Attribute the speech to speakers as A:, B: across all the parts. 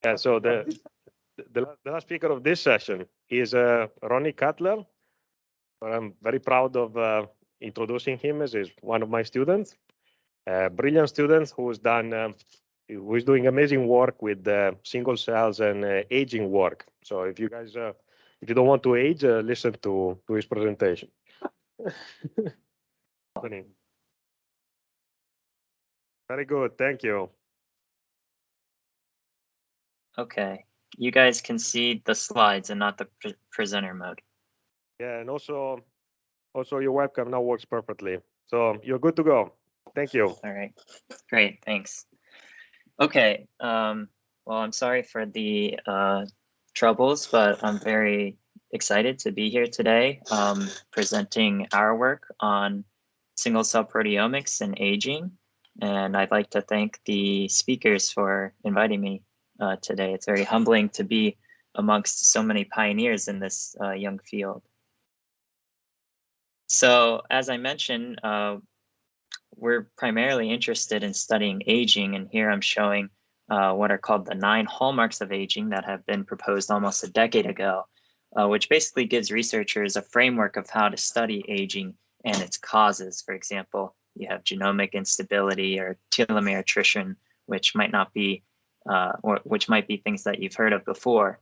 A: Yeah, so the last speaker of this session is Ronnie Cutler. I'm very proud of introducing him as is one of my students, brilliant student who is doing amazing work with single cells and aging work. So if you guys, if you don't want to age, listen to his presentation. Very good, thank you.
B: Okay, you guys can see the slides and not the presenter mode.
A: Yeah, and also your webcam now works perfectly. So you're good to go. Thank you.
B: All right, great, thanks. Okay, well, I'm sorry for the troubles, but I'm very excited to be here today presenting our work on single cell proteomics and aging. And I'd like to thank the speakers for inviting me today. It's very humbling to be amongst so many pioneers in this young field. So as I mentioned, we're primarily interested in studying aging, and here I'm showing what are called the 9 hallmarks of aging that have been proposed almost a decade ago, which basically gives researchers a framework of how to study aging and its causes. For example, you have genomic instability or telomere attrition, which might not be, or which might be things that you've heard of before.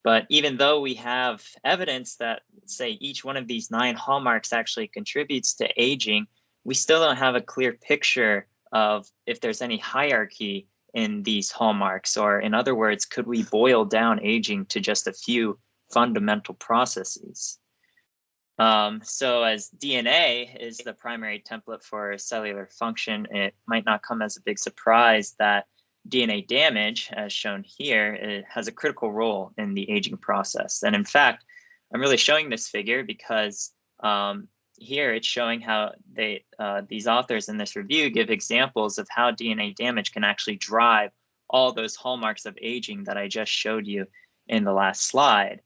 B: But even though we have evidence that, say, each one of these 9 hallmarks actually contributes to aging, we still don't have a clear picture of if there's any hierarchy in these hallmarks, or in other words, could we boil down aging to just a few fundamental processes? So as DNA is the primary template for cellular function, it might not come as a big surprise that DNA damage, as shown here, it has a critical role in the aging process. And in fact, I'm really showing this figure because here it's showing how these authors in this review give examples of how DNA damage can actually drive all those hallmarks of aging that I just showed you in the last slide.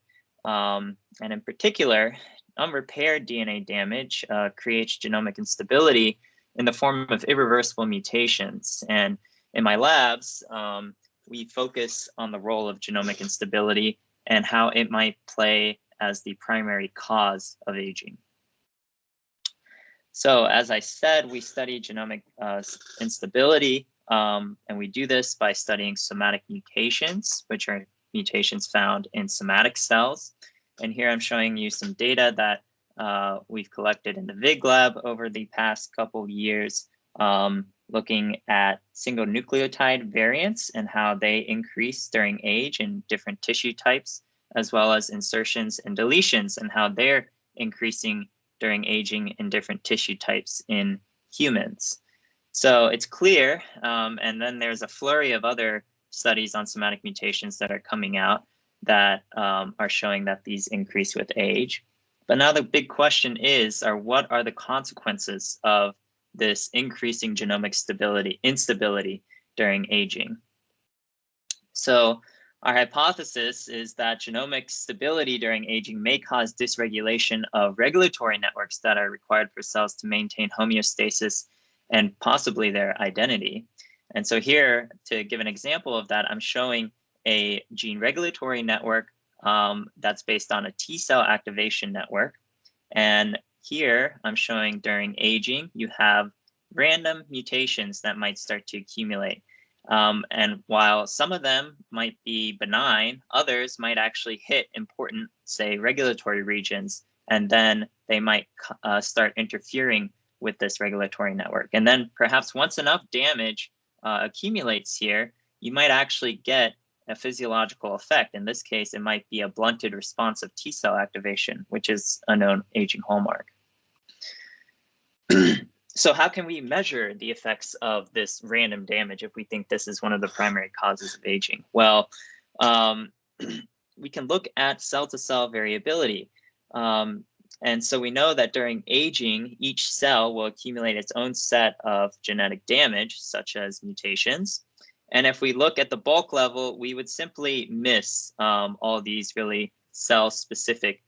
B: And in particular, unrepaired DNA damage creates genomic instability in the form of irreversible mutations. And in my labs, we focus on the role of genomic instability and how it might play as the primary cause of aging. So as I said, we study genomic instability, and we do this by studying somatic mutations, which are mutations found in somatic cells. And here I'm showing you some data that we've collected in the VIG lab over the past couple of years, looking at single nucleotide variants and how they increase during age in different tissue types, as well as insertions and deletions and how they're increasing during aging in different tissue types in humans. So it's clear, and then there's a flurry of other studies on somatic mutations that are coming out that are showing that these increase with age. But now the big question is, what are the consequences of this increasing genomic instability during aging? So our hypothesis is that genomic stability during aging may cause dysregulation of regulatory networks that are required for cells to maintain homeostasis and possibly their identity. And so here, to give an example of that, I'm showing a gene regulatory network that's based on a T cell activation network. And here I'm showing during aging, you have random mutations that might start to accumulate. And while some of them might be benign, others might actually hit important, say, regulatory regions, and then they might start interfering with this regulatory network. And then perhaps once enough damage accumulates here, you might actually get a physiological effect. In this case, it might be a blunted response of T cell activation, which is a known aging hallmark. So how can we measure the effects of this random damage if we think this is one of the primary causes of aging? Well, we can look at cell-to-cell variability. And so we know that during aging, each cell will accumulate its own set of genetic damage, such as mutations. And if we look at the bulk level, we would simply miss all these really cell-specific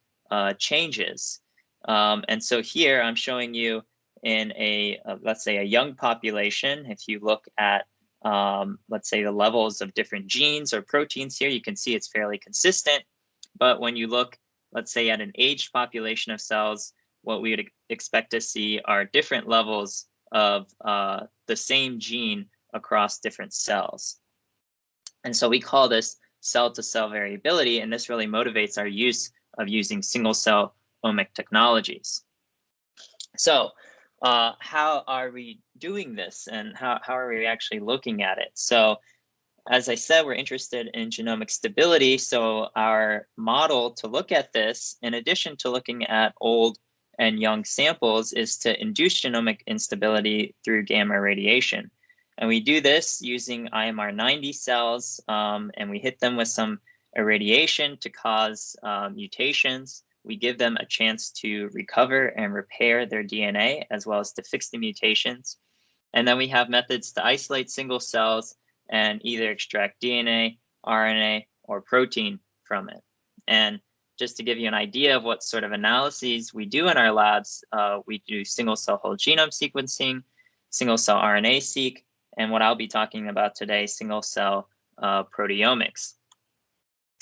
B: changes. And so here I'm showing you in let's say a young population, if you look at let's say, the levels of different genes or proteins here, you can see it's fairly consistent. But when you look, let's say, at an aged population of cells, what we would expect to see are different levels of the same gene across different cells. And so we call this cell-to-cell variability, and this really motivates our use of using single-cell omic technologies. So how are we doing this, and how are we actually looking at it? So as I said, we're interested in genomic stability. So our model to look at this, in addition to looking at old and young samples, is to induce genomic instability through gamma radiation. And we do this using IMR90 cells, and we hit them with some irradiation to cause mutations. We give them a chance to recover and repair their DNA, as well as to fix the mutations. And then we have methods to isolate single cells and either extract DNA, RNA, or protein from it. And just to give you an idea of what sort of analyses we do in our labs, we do single-cell whole genome sequencing, single-cell RNA-seq, and what I'll be talking about today, single-cell proteomics.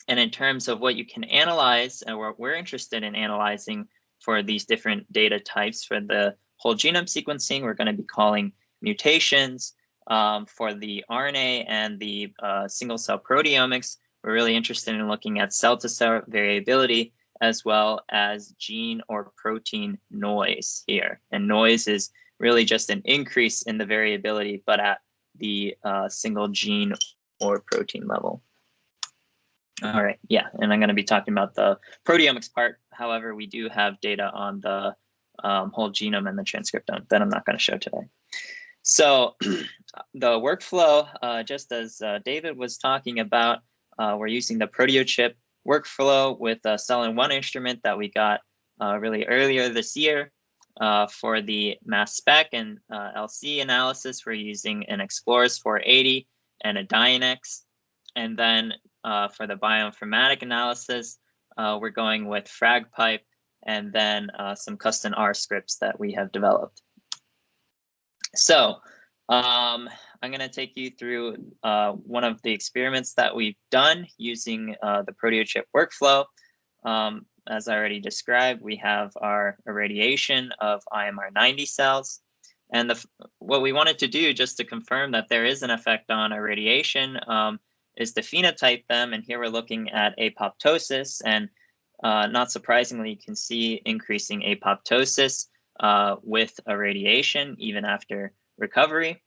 B: And in terms of what you can analyze, and what we're interested in analyzing for these different data types, for the whole genome sequencing, we're going to be calling mutations. For the RNA and the single-cell proteomics, we're really interested in looking at cell-to-cell variability, as well as gene or protein noise here. And noise is really just an increase in the variability, but at the single gene or protein level. All right, yeah, and I'm going to be talking about the proteomics part. However, we do have data on the whole genome and the transcriptome that I'm not going to show today. So the workflow, just as David was talking about, we're using the ProteoChip workflow with a cell-in-one instrument that we got really earlier this year. For the mass spec and LC analysis, we're using an Explorers 480 and a Dynex. And then for the bioinformatic analysis, we're going with FragPipe and then some custom R scripts that we have developed. So I'm going to take you through one of the experiments that we've done using the ProteoChip workflow. As I already described, we have our irradiation of IMR90 cells. And what we wanted to do, just to confirm that there is an effect on irradiation, is to phenotype them. And here we're looking at apoptosis. And not surprisingly, you can see increasing apoptosis with irradiation even after recovery.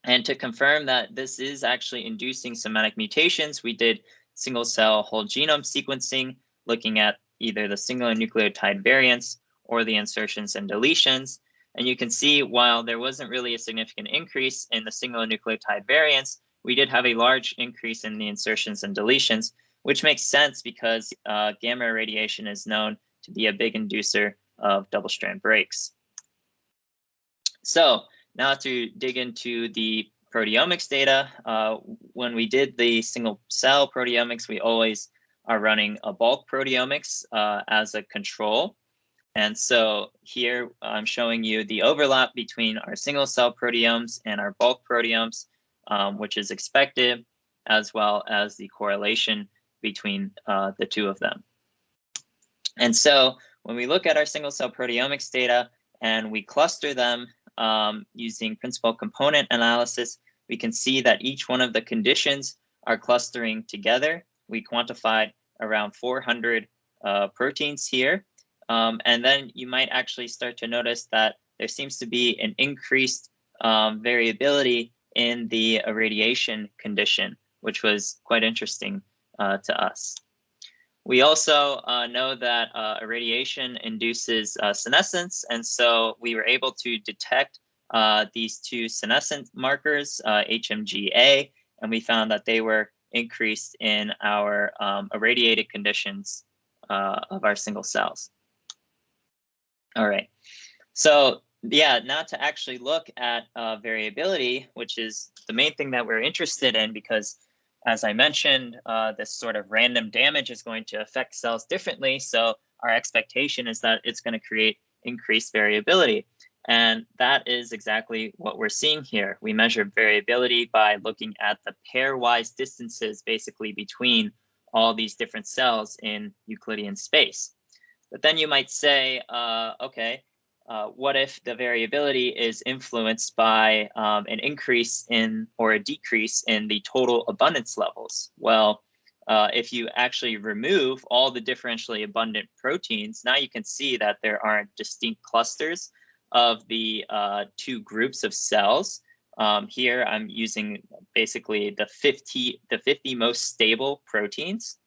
B: And to confirm that this is actually inducing somatic mutations, we did single-cell whole genome sequencing, looking at either the singular nucleotide variants or the insertions and deletions. And you can see, while there wasn't really a significant increase in the singular nucleotide variants, we did have a large increase in the insertions and deletions, which makes sense because gamma irradiation is known to be a big inducer of double-strand breaks. So now to dig into the proteomics data, when we did the single-cell proteomics, we always are running a bulk proteomics as a control. And so here I'm showing you the overlap between our single-cell proteomes and our bulk proteomes, which is expected, as well as the correlation between the two of them. And so when we look at our single-cell proteomics data and we cluster them using principal component analysis, we can see that each one of the conditions are clustering together. We quantified around 400 proteins here. And then you might actually start to notice that there seems to be an increased variability in the irradiation condition, which was quite interesting to us. We also know that irradiation induces senescence, and so we were able to detect these two senescent markers, HMG-A, and we found that they were increased in our irradiated conditions of our single cells. All right, so yeah, now to actually look at variability, which is the main thing that we're interested in, because as I mentioned, this sort of random damage is going to affect cells differently. So our expectation is that it's going to create increased variability. And that is exactly what we're seeing here. We measure variability by looking at the pairwise distances basically between all these different cells in Euclidean space. But then you might say, okay, what if the variability is influenced by an increase in or a decrease in the total abundance levels? Well, if you actually remove all the differentially abundant proteins, now you can see that there are distinct clusters of the two groups of cells. Here I'm using basically the 50 most stable proteins.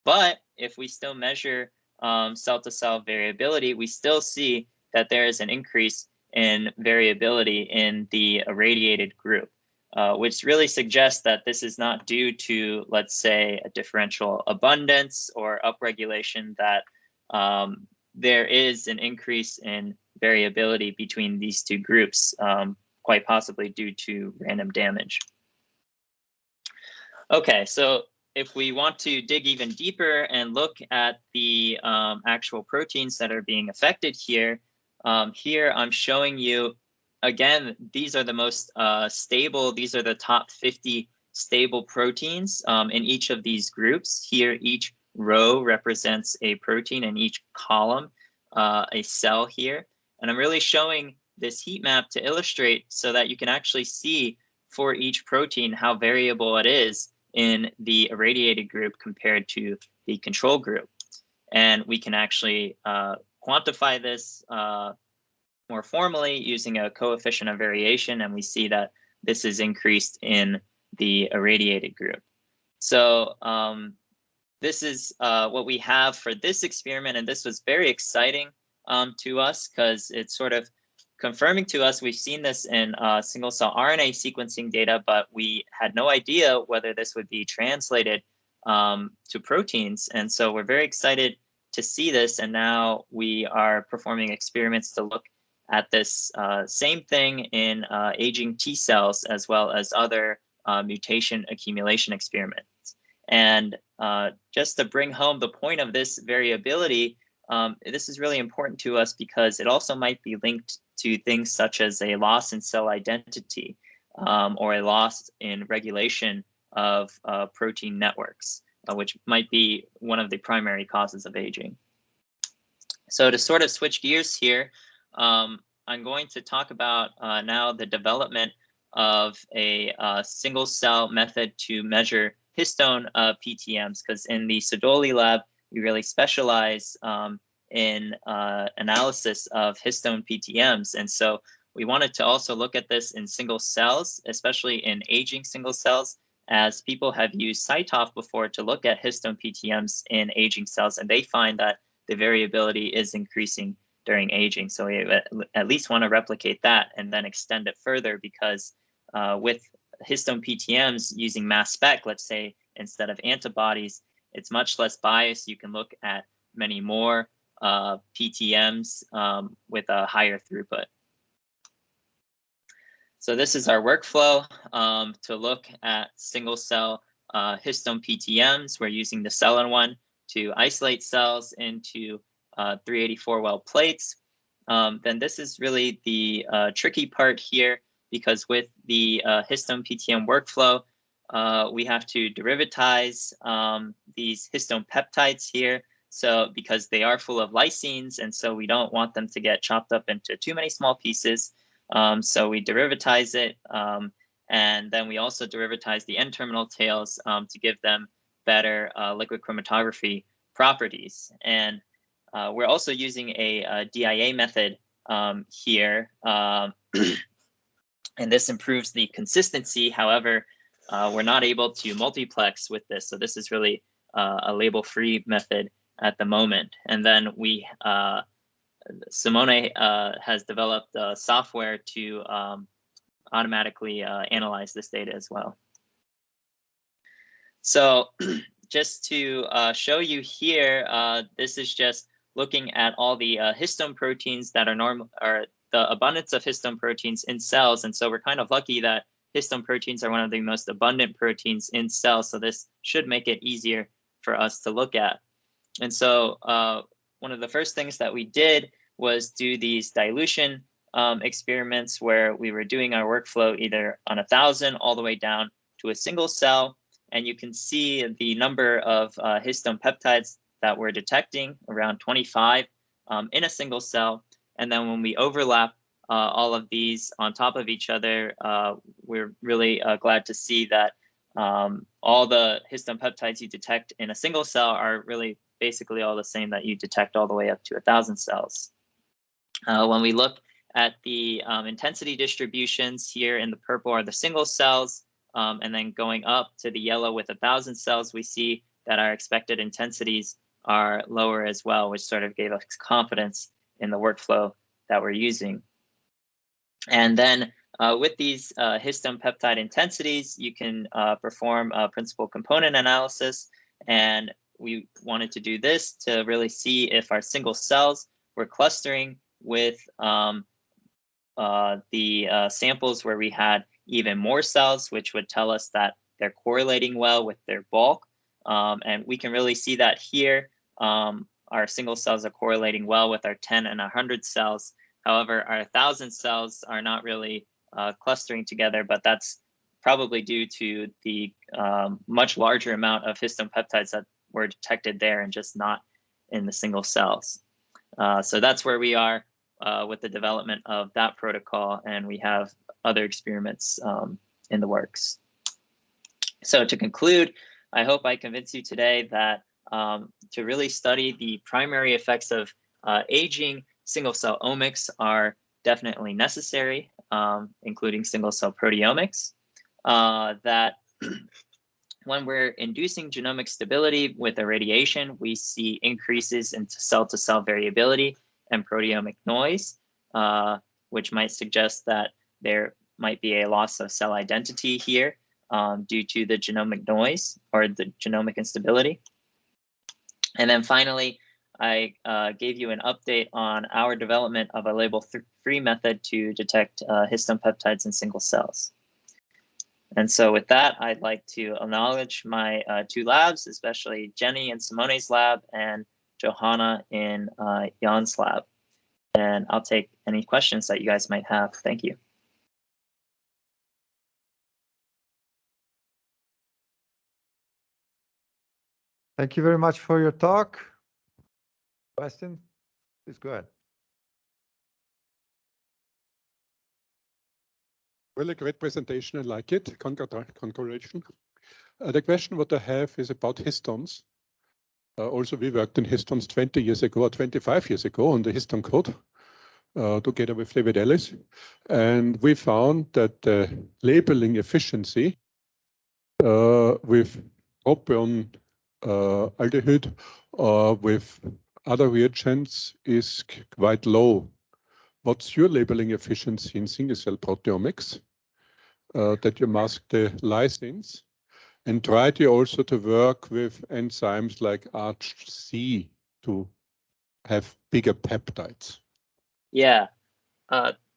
B: But if we still measure cell-to-cell variability, we still see that there is an increase in variability in the irradiated group, which really suggests that this is not due to, let's say, a differential abundance or upregulation, that there is an increase in variability between these two groups, quite possibly due to random damage. Okay, so if we want to dig even deeper and look at the actual proteins that are being affected here, here I'm showing you, again, these are the most stable, these are the top 50 stable proteins in each of these groups. Here, each row represents a protein and each column a cell here. And I'm really showing this heat map to illustrate so that you can actually see for each protein how variable it is in the irradiated group compared to the control group. And we can actually quantify this more formally using a coefficient of variation, and we see that this is increased in the irradiated group. So this is what we have for this experiment, and this was very exciting to us because it's sort of confirming to us, we've seen this in single cell RNA sequencing data, but we had no idea whether this would be translated to proteins. And so we're very excited to see this. And now we are performing experiments to look at this same thing in aging T cells, as well as other mutation accumulation experiments. And just to bring home the point of this variability, this is really important to us because it also might be linked to things such as a loss in cell identity or a loss in regulation of protein networks, which might be one of the primary causes of aging. So to sort of switch gears here, I'm going to talk about now the development of a single cell method to measure histone PTMs, because in the Sodoli lab, we really specialize in analysis of histone PTMs. And so we wanted to also look at this in single cells, especially in aging single cells, as people have used CyTOF before to look at histone PTMs in aging cells, and they find that the variability is increasing during aging. So we at least want to replicate that and then extend it further, because with histone PTMs using mass spec, let's say, instead of antibodies, it's much less biased. You can look at many more PTMs with a higher throughput. So this is our workflow to look at single cell histone PTMs. We're using the Cellin1 to isolate cells into 384 well plates. Then this is really the tricky part here, because with the histone PTM workflow, we have to derivatize these histone peptides here. So because they are full of lysines, and so we don't want them to get chopped up into too many small pieces. So we derivatize it, and then we also derivatize the N-terminal tails to give them better liquid chromatography properties. And we're also using a DIA method here, and this improves the consistency. However, we're not able to multiplex with this, so this is really a label-free method at the moment. And then we, Simone has developed software to automatically analyze this data as well. So just to show you here, this is just looking at all the histone proteins that are normal, or the abundance of histone proteins in cells. And so we're kind of lucky that histone proteins are one of the most abundant proteins in cells. So this should make it easier for us to look at. And so one of the first things that we did was do these dilution experiments where we were doing our workflow either on 1,000 all the way down to a single cell. And you can see the number of histone peptides that we're detecting, around 25 in a single cell. And then when we overlap all of these on top of each other, we're really glad to see that all the histone peptides you detect in a single cell are really basically all the same that you detect all the way up to 1,000 cells. When we look at the intensity distributions, here in the purple are the single cells, and then going up to the yellow with 1,000 cells, we see that our expected intensities are lower as well, which sort of gave us confidence in the workflow that we're using. And then with these histone peptide intensities, you can perform a principal component analysis. And we wanted to do this to really see if our single cells were clustering with the samples where we had even more cells, which would tell us that they're correlating well with their bulk. And we can really see that here. Our single cells are correlating well with our 10 and 100 cells. However, our 1,000 cells are not really clustering together, but that's probably due to the much larger amount of histone peptides that were detected there and just not in the single cells. So that's where we are with the development of that protocol, and we have other experiments in the works. So to conclude, I hope I convinced you today that to really study the primary effects of aging, single cell omics are definitely necessary, including single cell proteomics. That when we're inducing genomic stability with irradiation, we see increases in cell-to-cell variability and proteomic noise, which might suggest that there might be a loss of cell identity here due to the genomic noise or the genomic instability. And then finally, I gave you an update on our development of a label-free method to detect histone peptides in single cells. And so with that, I'd like to acknowledge my two labs, especially Jenny in Simone's lab and Johanna in Jan's lab. And I'll take any questions that you guys might have. Thank you.
C: Thank you very much for your talk. Question? Please go ahead.
D: Really great presentation. I like it. Congratulations. The question what I have is about histones. Also, we worked in histones 20 years ago or 25 years ago on the histone code together with David Ellis. And we found that the labeling efficiency with propion aldehyde or with other reagents is quite low. What's your labeling efficiency in single cell proteomics? That you mask the lysines, and try to also to work with enzymes like ARCH-C to have bigger peptides?
B: Yeah,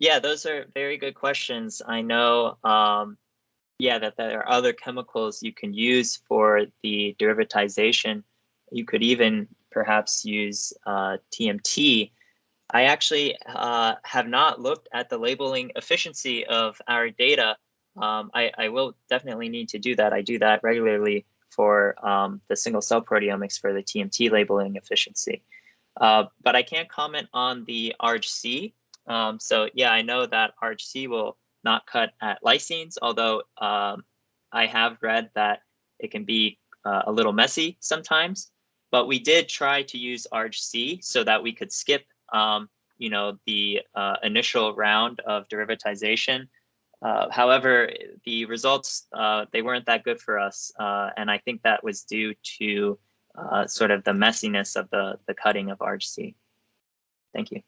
B: those are very good questions. I know, that there are other chemicals you can use for the derivatization. You could even perhaps use TMT. I actually have not looked at the labeling efficiency of our data. I will definitely need to do that. I do that regularly for the single cell proteomics for the TMT labeling efficiency. But I can't comment on the ARCH-C. So yeah, I know that ARCH-C will not cut at lysines, although I have read that it can be a little messy sometimes. But we did try to use ARCH-C so that we could skip the initial round of derivatization. However, the results, they weren't that good for us. And I think that was due to sort of the messiness of the cutting of ARCH-C. Thank you.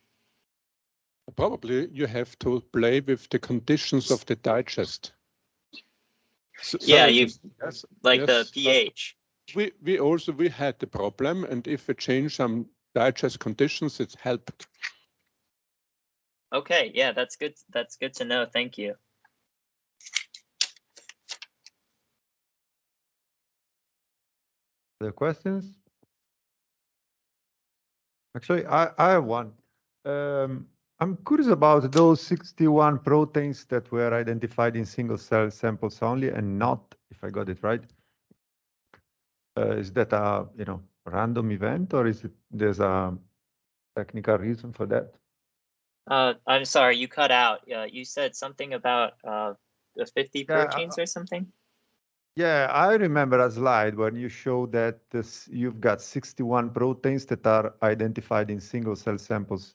D: Probably you have to play with the conditions of the digest.
B: Yeah,
D: the
B: pH.
D: We had the problem, and if we change some digest conditions, it's helped.
B: Okay, yeah, that's good. That's good to know. Thank you.
C: Other questions? Actually, I have one. I'm curious about those 61 proteins that were identified in single cell samples only and not, if I got it right. Is that a random event, or is it there's a technical reason for that?
B: I'm sorry, you cut out. You said something about the 50
C: Yeah,
B: proteins or something?
C: Yeah, I remember a slide when you show that you've got 61 proteins that are identified in single cell samples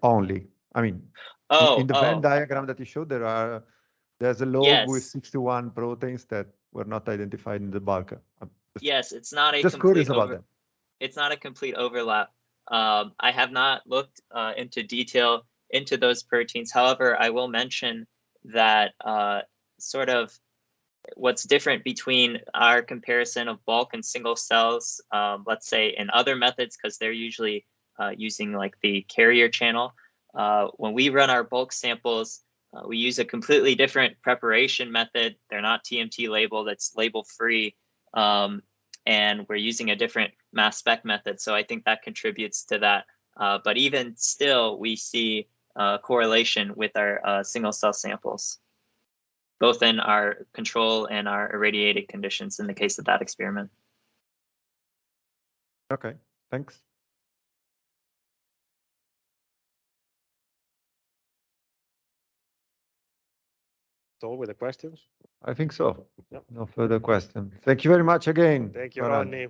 C: only. I mean, in the Venn diagram that you showed, there's a log with 61 proteins that were not identified in the bulk.
B: Yes, it's not a
C: just curious about that.
B: It's not a complete overlap. I have not looked into detail into those proteins. However, I will mention that sort of what's different between our comparison of bulk and single cells, let's say in other methods, because they're usually using like the carrier channel. When we run our bulk samples, we use a completely different preparation method. They're not TMT labeled, it's label free. And we're using a different mass spec method. So I think that contributes to that. But even still, we see correlation with our single cell samples, both in our control and our irradiated conditions in the case of that experiment.
C: Okay, thanks.
A: That's all with the questions?
C: I think so.
A: Yep.
C: No further questions. Thank you very much again.
A: Thank you,
C: Ronald.
A: Ronnie.